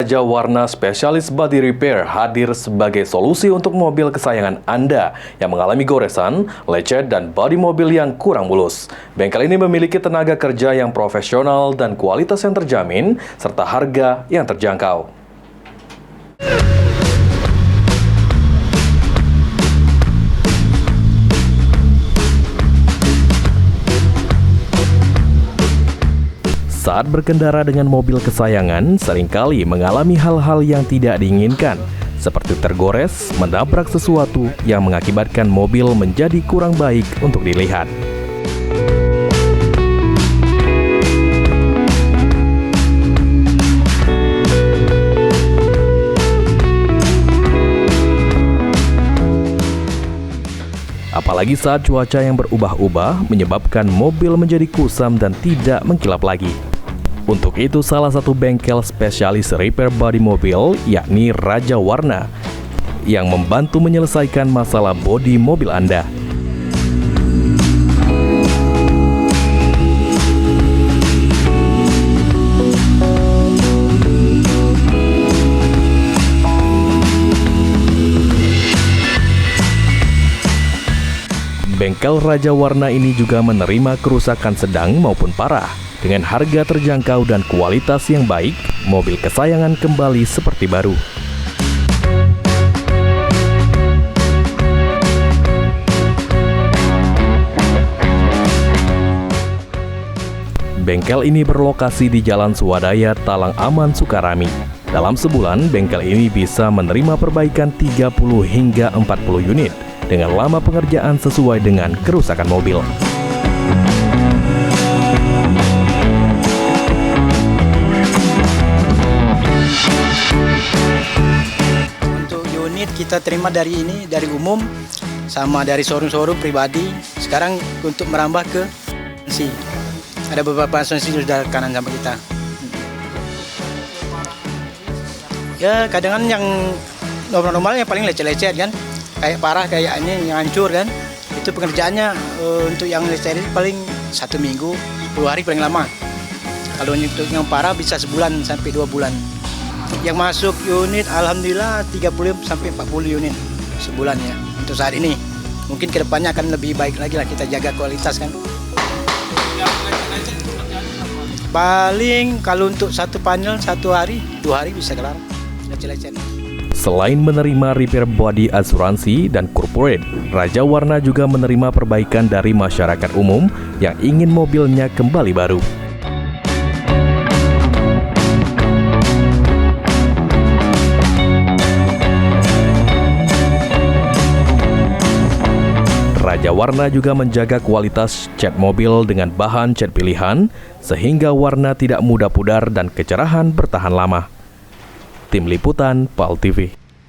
Raja Warna spesialis body repair hadir sebagai solusi untuk mobil kesayangan Anda yang mengalami goresan, lecet, dan bodi mobil yang kurang mulus. Bengkel ini memiliki tenaga kerja yang profesional dan kualitas yang terjamin, serta harga yang terjangkau. Saat berkendara dengan mobil kesayangan, seringkali mengalami hal-hal yang tidak diinginkan, seperti tergores, menabrak sesuatu yang mengakibatkan mobil menjadi kurang baik untuk dilihat. Apalagi saat cuaca yang berubah-ubah menyebabkan mobil menjadi kusam dan tidak mengkilap lagi. Untuk itu, salah satu bengkel spesialis repair bodi mobil, yakni Raja Warna, yang membantu menyelesaikan masalah bodi mobil Anda. Bengkel Raja Warna ini juga menerima kerusakan sedang maupun parah. Dengan harga terjangkau dan kualitas yang baik, mobil kesayangan kembali seperti baru. Bengkel ini berlokasi di Jalan Swadaya, Talang Aman, Sukarami. Dalam sebulan, bengkel ini bisa menerima perbaikan 30 hingga 40 unit dengan lama pengerjaan sesuai dengan kerusakan mobil. Kita terima dari umum sama dari showroom pribadi. Sekarang untuk merambah ke asuransi, ada beberapa asuransi sudah kanan sama kita. Ya kadang yang normal yang paling lecet-lecet kan, kayak parah kayak ini yang hancur kan, itu pengerjaannya untuk yang lecet paling 1 minggu, 10 hari paling lama. Kalau untuk yang parah bisa sebulan sampai 2 bulan. Yang masuk unit alhamdulillah 30 sampai 40 unit sebulan ya untuk saat ini. Mungkin kedepannya akan lebih baik lagi lah, kita jaga kualitas kan. Paling kalau untuk satu panel 1 hari 2 hari bisa kelar lecet-lecet. Selain menerima repair body asuransi dan corporate, Raja Warna juga menerima perbaikan dari masyarakat umum yang ingin mobilnya kembali baru. Raja Warna juga menjaga kualitas cat mobil dengan bahan cat pilihan, sehingga warna tidak mudah pudar dan kecerahan bertahan lama. Tim Liputan PAL TV.